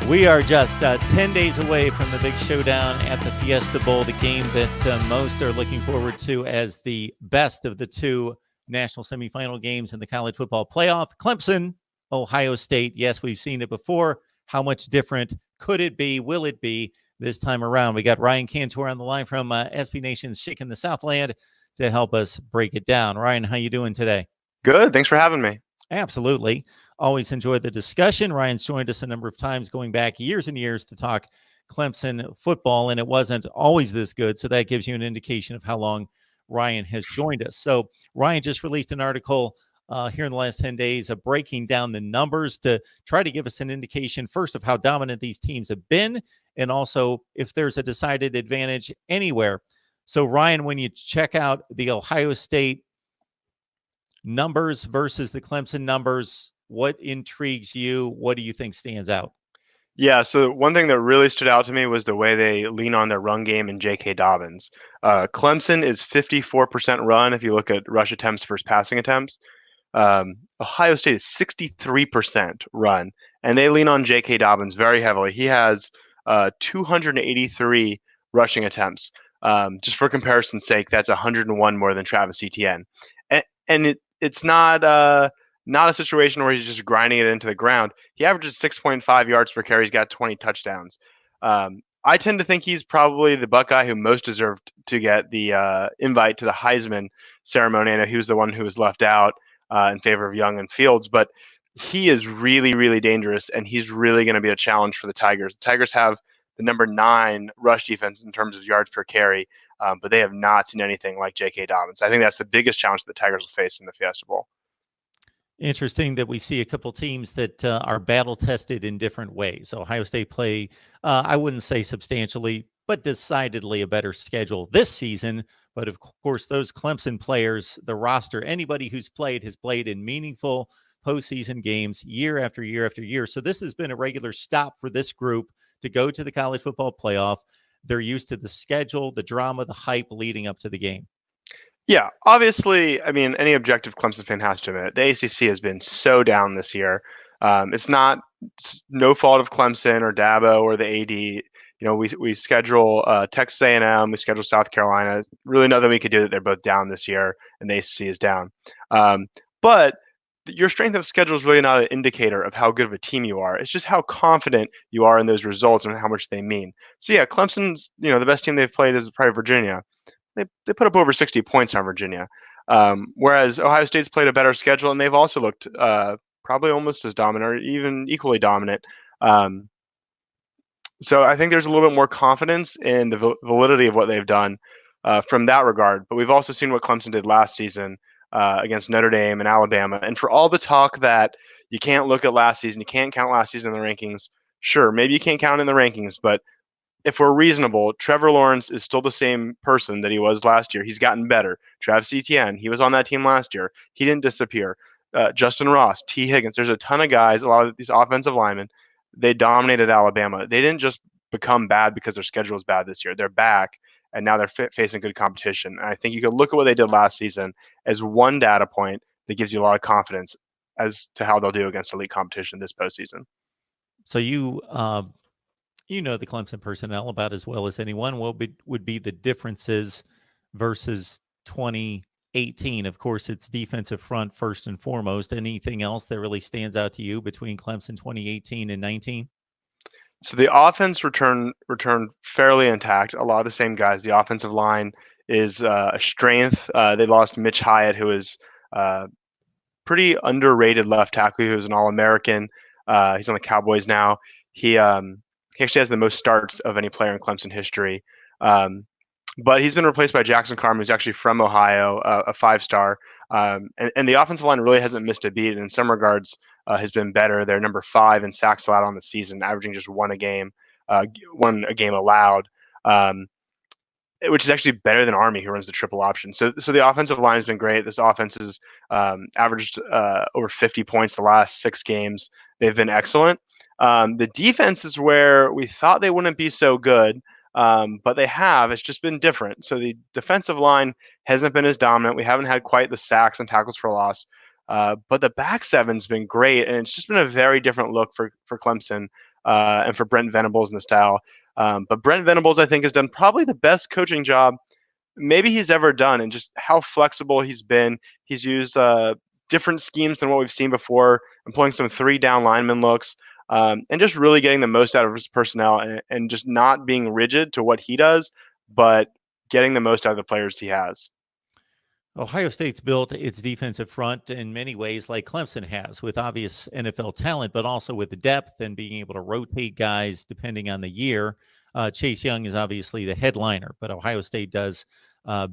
We are just 10 days away from the big showdown at the Fiesta Bowl, the game that most are looking forward to as the best of the two national semifinal games in the college football playoff. Clemson, Ohio State. Yes, we've seen it before. How much different could it be? Will it be this time around? We got Ryan Cantor on the line from SB Nation's Shaking the Southland to help us break it down. Ryan, how you doing today? Good. Thanks for having me. Absolutely. Always enjoy the discussion. Ryan's joined us a number of times going back years and years to talk Clemson football, and it wasn't always this good. So that gives you an indication of how long Ryan has joined us. So Ryan just released an article here in the last 10 days of breaking down the numbers to try to give us an indication first of how dominant these teams have been, and also if there's a decided advantage anywhere. So Ryan, when you check out the Ohio State numbers versus the Clemson numbers, what intrigues you? What do you think stands out? Yeah, so one thing that really stood out to me was the way they lean on their run game and J.K. Dobbins. Clemson is 54% run if you look at rush attempts versus passing attempts. Ohio State is 63% run, and they lean on J.K. Dobbins very heavily. He has 283 rushing attempts. Just for comparison's sake, that's 101 more than Travis Etienne. And it's not a situation where he's just grinding it into the ground. He averages 6.5 yards per carry. He's got 20 touchdowns. I tend to think he's probably the Buckeye who most deserved to get the invite to the Heisman ceremony. I know he was the one who was left out in favor of Young and Fields, but he is really, really dangerous, and he's really going to be a challenge for the Tigers. The Tigers have the number 9 rush defense in terms of yards per carry, but they have not seen anything like J.K. Dobbins. I think that's the biggest challenge that the Tigers will face in the Fiesta Bowl. Interesting that we see a couple teams that are battle tested in different ways. Ohio State play, I wouldn't say substantially, but decidedly a better schedule this season. But of course, those Clemson players, the roster, anybody who's played has played in meaningful postseason games year after year after year. So this has been a regular stop for this group to go to the college football playoff. They're used to the schedule, the drama, the hype leading up to the game. Yeah, obviously, I mean, any objective Clemson fan has to admit, the ACC has been so down this year. It's no fault of Clemson or Dabo or the AD. You know, we schedule Texas A&M, we schedule South Carolina. Really nothing we could do that they're both down this year, and the ACC is down. But your strength of schedule is really not an indicator of how good of a team you are. It's just how confident you are in those results and how much they mean. So yeah, Clemson's, the best team they've played is probably Virginia. They put up over 60 points on Virginia, whereas Ohio State's played a better schedule, and they've also looked probably almost as dominant or even equally dominant. So I think there's a little bit more confidence in the validity of what they've done from that regard. But we've also seen what Clemson did last season against Notre Dame and Alabama. And for all the talk that you can't look at last season, you can't count last season in the rankings, sure, maybe you can't count in the rankings, but if we're reasonable, Trevor Lawrence is still the same person that he was last year. He's gotten better. Travis Etienne, he was on that team last year. He didn't disappear. Justin Ross, T. Higgins. There's a ton of guys, a lot of these offensive linemen. They dominated Alabama. They didn't just become bad because their schedule is bad this year. They're back, and now they're facing good competition. And I think you could look at what they did last season as one data point that gives you a lot of confidence as to how they'll do against elite competition this postseason. So you know the Clemson personnel about as well as anyone. What would be the differences versus 2018? Of course, it's defensive front first and foremost. Anything else that really stands out to you between Clemson 2018 and 19? So the offense returned fairly intact. A lot of the same guys. The offensive line is a strength. They lost Mitch Hyatt, who is pretty underrated left tackle, who was an All-American. He's on the Cowboys now. He actually has the most starts of any player in Clemson history. But he's been replaced by Jackson Carman, who's actually from Ohio, a 5-star. And the offensive line really hasn't missed a beat. And in some regards, has been better. They're number 5 in sacks allowed on the season, averaging just one a game allowed, which is actually better than Army, who runs the triple option. So the offensive line has been great. This offense has averaged over 50 points the last 6 games. They've been excellent. The defense is where we thought they wouldn't be so good, but they have. It's just been different. So the defensive line hasn't been as dominant. We haven't had quite the sacks and tackles for loss. But the back seven's been great, and it's just been a very different look for Clemson and for Brent Venables and the style. But Brent Venables, I think, has done probably the best coaching job maybe he's ever done, and just how flexible he's been. He's used different schemes than what we've seen before, employing some 3-down lineman looks, and just really getting the most out of his personnel, and just not being rigid to what he does, but getting the most out of the players he has. Ohio State's built its defensive front in many ways like Clemson has, with obvious NFL talent, but also with the depth and being able to rotate guys depending on the year. Chase Young is obviously the headliner, but Ohio State does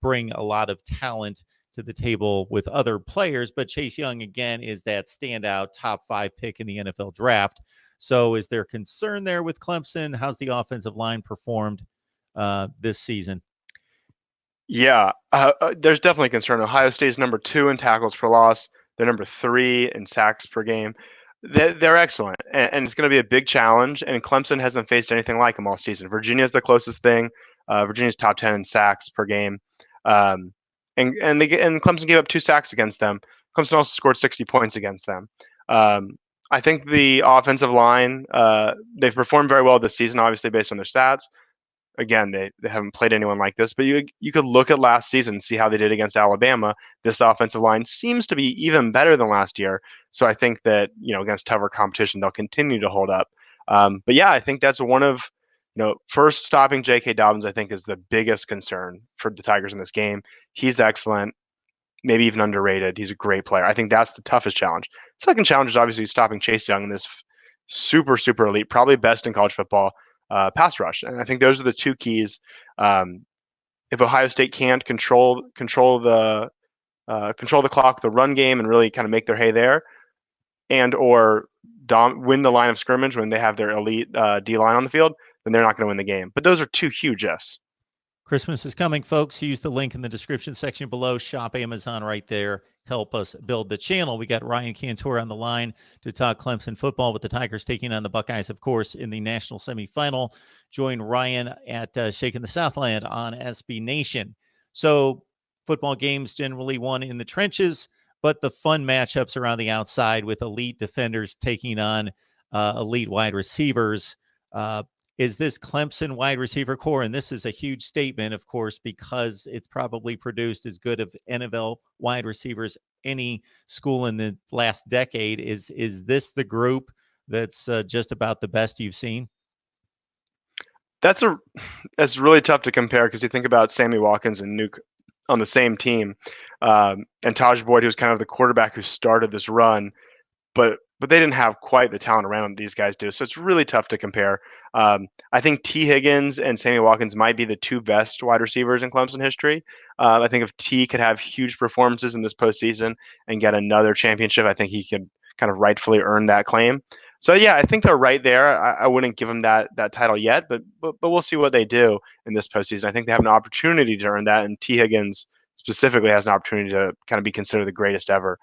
bring a lot of talent to the table with other players. But Chase Young, again, is that standout top 5 pick in the NFL draft. So is there concern there with Clemson? How's the offensive line performed this season? Yeah, there's definitely concern. Ohio State's number 2 in tackles for loss. They're number 3 in sacks per game. They're excellent, and it's going to be a big challenge. And Clemson hasn't faced anything like them all season. Virginia's the closest thing. Virginia's top 10 in sacks per game, and Clemson gave up 2 sacks against them. Clemson also scored 60 points against them. I think the offensive line, they've performed very well this season, obviously based on their stats. Again, they haven't played anyone like this, but you could look at last season and see how they did against Alabama. This offensive line seems to be even better than last year. So I think that, against tougher competition, they'll continue to hold up. But yeah, I think that's one of, first stopping J.K. Dobbins, I think, is the biggest concern for the Tigers in this game. He's excellent, maybe even underrated. He's a great player. I think that's the toughest challenge. Second challenge is obviously stopping Chase Young in this super, super elite, probably best in college football, pass rush. And I think those are the 2 keys. If Ohio State can't control the clock, the run game, and really kind of make their hay there, and or win the line of scrimmage when they have their elite D line on the field, then they're not going to win the game. But those are 2 huge ifs. Christmas is coming, folks. Use the link in the description section below. Shop Amazon right there. Help us build the channel. We got Ryan Cantor on the line to talk Clemson football, with the Tigers taking on the Buckeyes, of course, in the national semifinal. Join Ryan at Shaking the Southland on SB Nation. So football games generally won in the trenches, but the fun matchups are on the outside with elite defenders taking on elite wide receivers. Is this Clemson wide receiver core? And this is a huge statement, of course, because it's probably produced as good of NFL wide receivers any school in the last decade. Is this the group that's just about the best you've seen? That's really tough to compare, because you think about Sammy Watkins and Nuke on the same team, and Taj Boyd, who was kind of the quarterback who started this run, but they didn't have quite the talent around these guys do. So it's really tough to compare. I think T. Higgins and Sammy Watkins might be the 2 best wide receivers in Clemson history. I think if T could have huge performances in this postseason and get another championship, I think he could kind of rightfully earn that claim. So yeah, I think they're right there. I wouldn't give them that title yet, but we'll see what they do in this postseason. I think they have an opportunity to earn that, and T. Higgins specifically has an opportunity to kind of be considered the greatest ever.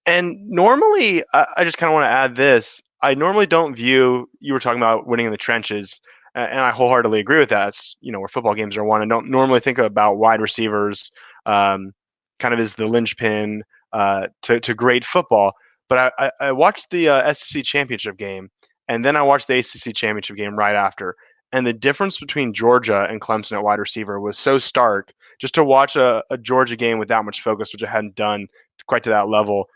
And normally, I just kind of want to add this. I normally don't view, you were talking about winning in the trenches, and I wholeheartedly agree with that. It's, where football games are won. I don't normally think about wide receivers kind of as the linchpin to great football. But I watched the SEC championship game, and then I watched the ACC championship game right after. And the difference between Georgia and Clemson at wide receiver was so stark. Just to watch a Georgia game with that much focus, which I hadn't done quite to that level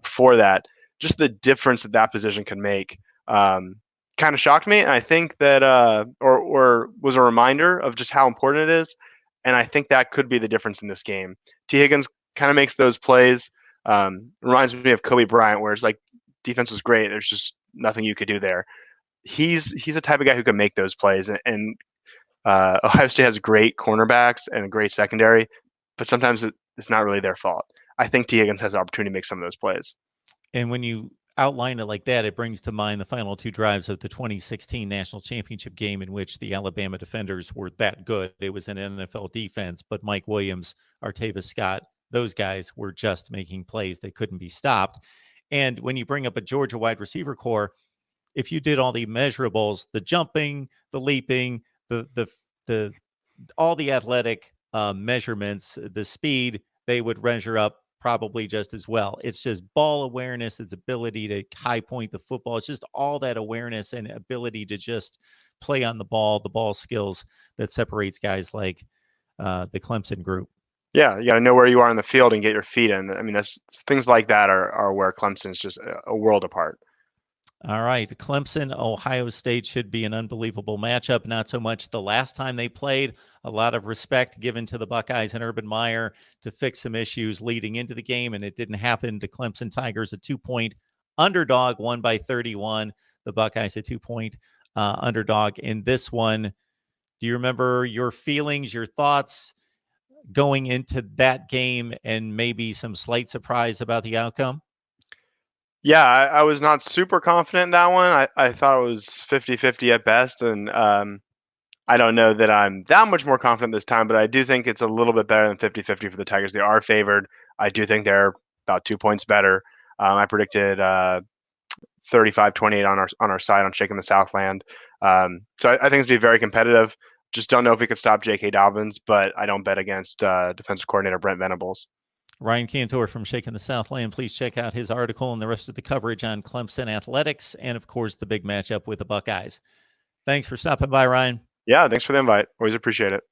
before that, just the difference that position can make kind of shocked me. And I think that, or was a reminder of just how important it is. And I think that could be the difference in this game. T. Higgins kind of makes those plays. Reminds me of Kobe Bryant, where it's like defense was great. There's just nothing you could do there. He's the type of guy who can make those plays. And Ohio State has great cornerbacks and a great secondary, but sometimes it's not really their fault. I think T. Higgins has the opportunity to make some of those plays. And when you outline it like that, it brings to mind the final 2 drives of the 2016 national championship game, in which the Alabama defenders were that good. It was an NFL defense, but Mike Williams, Artavis Scott, those guys were just making plays. They couldn't be stopped. And when you bring up a Georgia wide receiver core, if you did all the measurables, the jumping, the leaping, the all the athletic measurements, the speed, they would measure up probably just as well. It's just ball awareness, its ability to high point the football. It's just all that awareness and ability to just play on the ball skills that separates guys like the Clemson group. Yeah, you got to know where you are in the field and get your feet in. I mean, that's things like that are where Clemson's just a world apart. All right. Clemson, Ohio State should be an unbelievable matchup. Not so much the last time they played. A lot of respect given to the Buckeyes and Urban Meyer to fix some issues leading into the game, and it didn't happen. The Clemson Tigers, a 2-point underdog, won by 31. The Buckeyes, a 2-point underdog in this one. Do you remember your feelings, your thoughts going into that game, and maybe some slight surprise about the outcome? Yeah, I was not super confident in that one. I thought it was 50-50 at best, and I don't know that I'm that much more confident this time, but I do think it's a little bit better than 50-50 for the Tigers. They are favored. I do think they're about 2 points better. I predicted 35-28 on our side on Shaking the Southland. So I think it's going to be very competitive. Just don't know if we could stop J.K. Dobbins, but I don't bet against defensive coordinator Brent Venables. Ryan Cantor from Shaking the Southland. Please check out his article and the rest of the coverage on Clemson athletics and, of course, the big matchup with the Buckeyes. Thanks for stopping by, Ryan. Yeah, thanks for the invite. Always appreciate it.